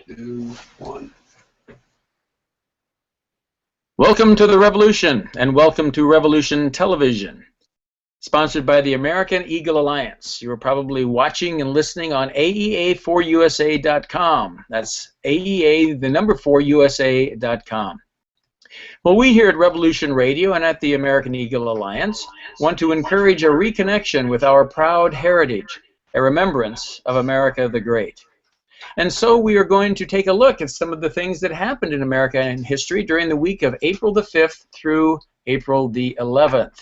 2, 1. Welcome to the Revolution, and welcome to Revolution Television, sponsored by the American Eagle Alliance. You are probably watching and listening on AEA4USA.com. That's AEA, the number 4USA.com. Well, we here at Revolution Radio and at the American Eagle Alliance want to encourage a reconnection with our proud heritage, a remembrance of America the Great. And so we are going to take a look at some of the things that happened in American history during the week of April the 5th through April the 11th.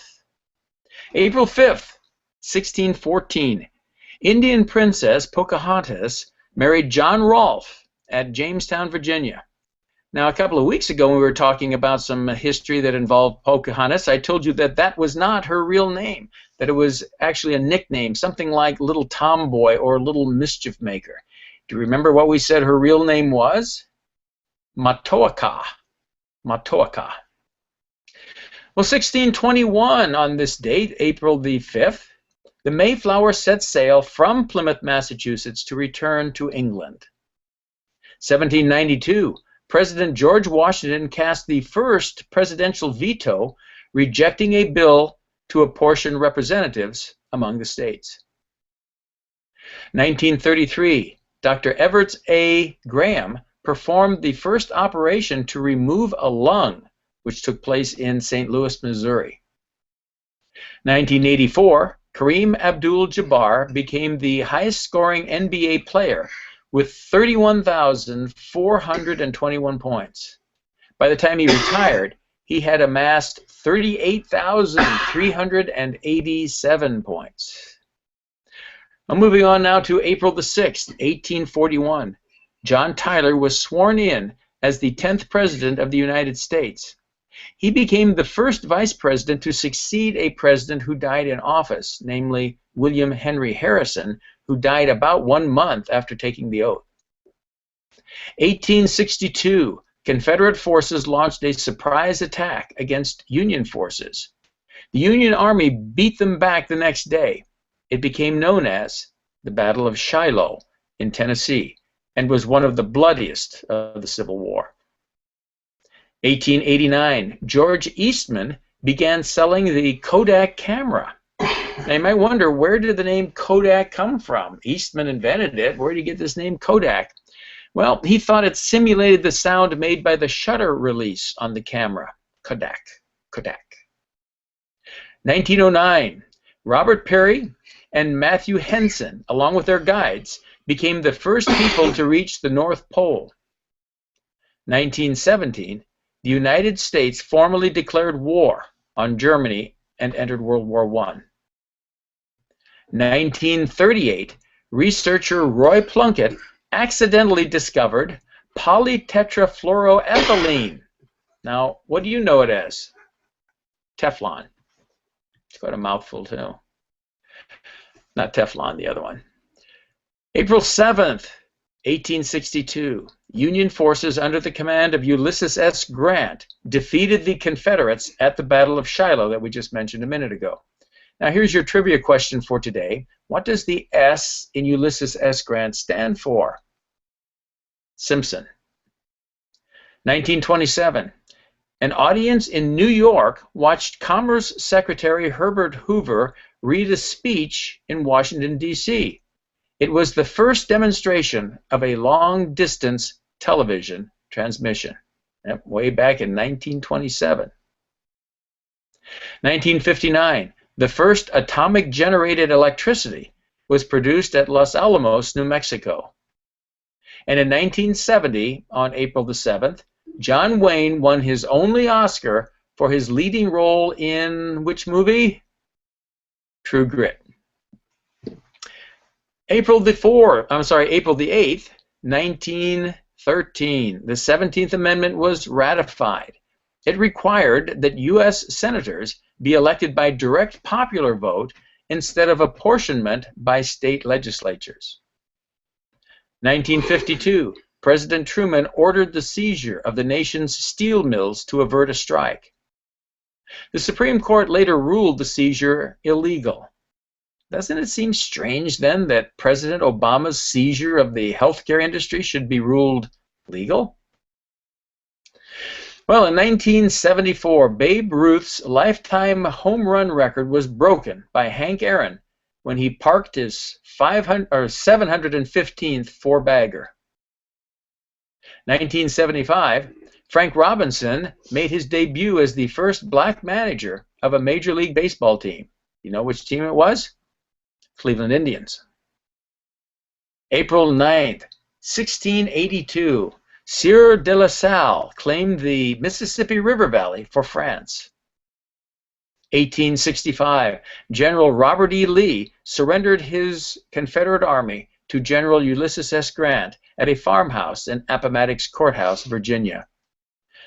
April 5th, 1614, Indian Princess Pocahontas married John Rolfe at Jamestown, Virginia. Now, a couple of weeks ago, when we were talking about some history that involved Pocahontas, I told you that that was not her real name, that it was actually a nickname, something like Little Tomboy or Little Mischief Maker. Do you remember what we said her real name was? Matoaka. Matoaka. Well, 1621, on this date, April the 5th, the Mayflower set sail from Plymouth, Massachusetts to return to England. 1792, President George Washington cast the first presidential veto, rejecting a bill to apportion representatives among the states. 1933, Dr. Everett A. Graham performed the first operation to remove a lung, which took place in St. Louis, Missouri. 1984, Kareem Abdul-Jabbar became the highest-scoring NBA player with 31,421 points. By the time he retired, he had amassed 38,387 points. I'm moving on now to April the 6th, 1841. John Tyler was sworn in as the 10th President of the United States. He became the first Vice President to succeed a president who died in office, namely William Henry Harrison, who died about 1 month after taking the oath. 1862, Confederate forces launched a surprise attack against Union forces. The Union Army beat them back the next day. It became known as the Battle of Shiloh in Tennessee and was one of the bloodiest of the Civil War. 1889, George Eastman began selling the Kodak camera. Now you might wonder, where did the name Kodak come from? Eastman invented it. Where did he get this name Kodak? Well, he thought it simulated the sound made by the shutter release on the camera. Kodak, Kodak. 1909, Robert Peary and Matthew Henson, along with their guides, became the first people to reach the North Pole. 1917, the United States formally declared war on Germany and entered World War I. 1938, researcher Roy Plunkett accidentally discovered polytetrafluoroethylene. Now, what do you know it as? Teflon. It's got a mouthful too. Not Teflon, the other one. April 7th, 1862, Union forces under the command of Ulysses S. Grant defeated the Confederates at the Battle of Shiloh that we just mentioned a minute ago. Now here's your trivia question for today. What does the S in Ulysses S. Grant stand for? Simpson. 1927, an audience in New York watched Commerce Secretary Herbert Hoover read a speech in Washington, D.C. It was the first demonstration of a long-distance television transmission, way back in 1927. 1959, the first atomic-generated electricity was produced at Los Alamos, New Mexico. And in 1970, on April the 7th, John Wayne won his only Oscar for his leading role in which movie? True Grit. April the 8th, 1913, the 17th Amendment was ratified. It required that U.S. senators be elected by direct popular vote instead of apportionment by state legislatures. 1952, President Truman ordered the seizure of the nation's steel mills to avert a strike. The Supreme Court later ruled the seizure illegal. Doesn't it seem strange then that President Obama's seizure of the healthcare industry should be ruled legal? Well, in 1974, Babe Ruth's lifetime home run record was broken by Hank Aaron when he parked his 715th four-bagger. 1975, Frank Robinson made his debut as the first black manager of a Major League Baseball team. You know which team it was? Cleveland Indians. April 9th, 1682, Sieur de la Salle claimed the Mississippi River Valley for France. 1865, General Robert E. Lee surrendered his Confederate Army to General Ulysses S. Grant at a farmhouse in Appomattox Courthouse, Virginia.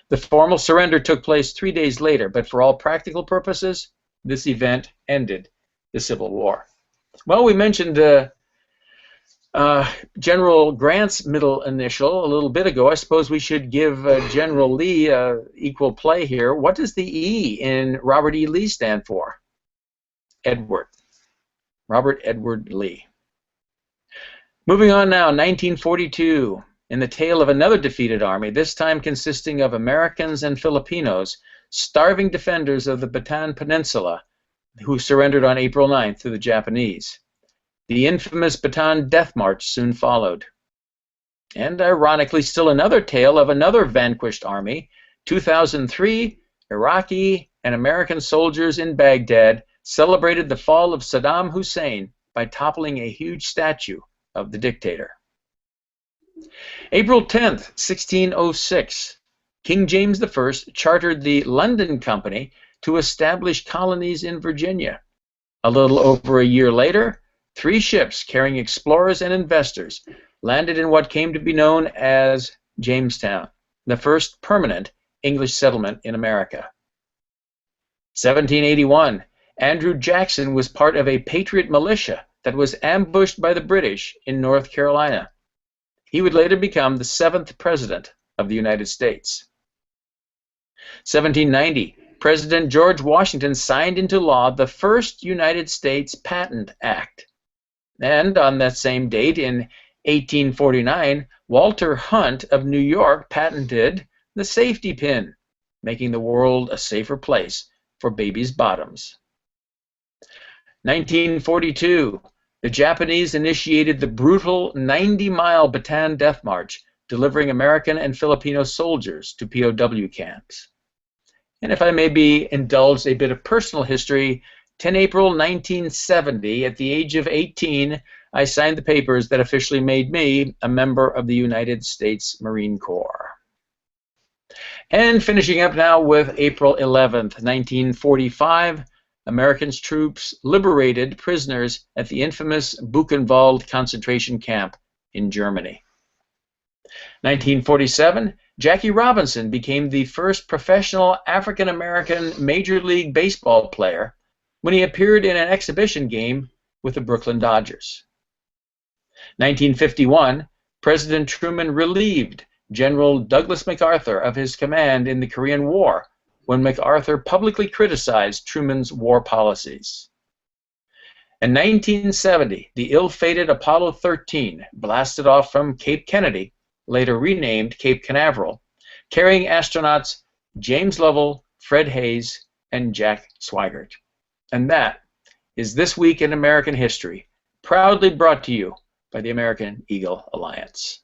The formal surrender took place 3 days later, but for all practical purposes, this event ended the Civil War. Well, we mentioned General Grant's middle initial a little bit ago. I suppose we should give General Lee equal play here. What does the E in Robert E. Lee stand for? Edward. Robert Edward Lee. Moving on now, 1942, in the tale of another defeated army, this time consisting of Americans and Filipinos, starving defenders of the Bataan Peninsula, who surrendered on April 9th to the Japanese. The infamous Bataan Death March soon followed. And ironically, still another tale of another vanquished army. 2003, Iraqi and American soldiers in Baghdad celebrated the fall of Saddam Hussein by toppling a huge statue of the dictator. April 10th, 1606, King James I chartered the London Company to establish colonies in Virginia. A little over a year later, 3 ships carrying explorers and investors landed in what came to be known as Jamestown, the first permanent English settlement in America. 1781, Andrew Jackson was part of a Patriot militia that was ambushed by the British in North Carolina. He would later become the 7th President of the United States. 1790, President George Washington signed into law the first United States Patent Act. And on that same date, in 1849, Walter Hunt of New York patented the safety pin, making the world a safer place for babies' bottoms. 1942, the Japanese initiated the brutal 90-mile Bataan Death March, delivering American and Filipino soldiers to POW camps. And if I may be indulged a bit of personal history, 10 April 1970, at the age of 18, I signed the papers that officially made me a member of the United States Marine Corps. And finishing up now with April 11th, 1945, American troops liberated prisoners at the infamous Buchenwald concentration camp in Germany. 1947, Jackie Robinson became the first professional African-American Major League Baseball player when he appeared in an exhibition game with the Brooklyn Dodgers. 1951, President Truman relieved General Douglas MacArthur of his command in the Korean War when MacArthur publicly criticized Truman's war policies. In 1970, the ill-fated Apollo 13 blasted off from Cape Kennedy, later renamed Cape Canaveral, carrying astronauts James Lovell, Fred Haise, and Jack Swigert. And that is This Week in American History, proudly brought to you by the American Eagle Alliance.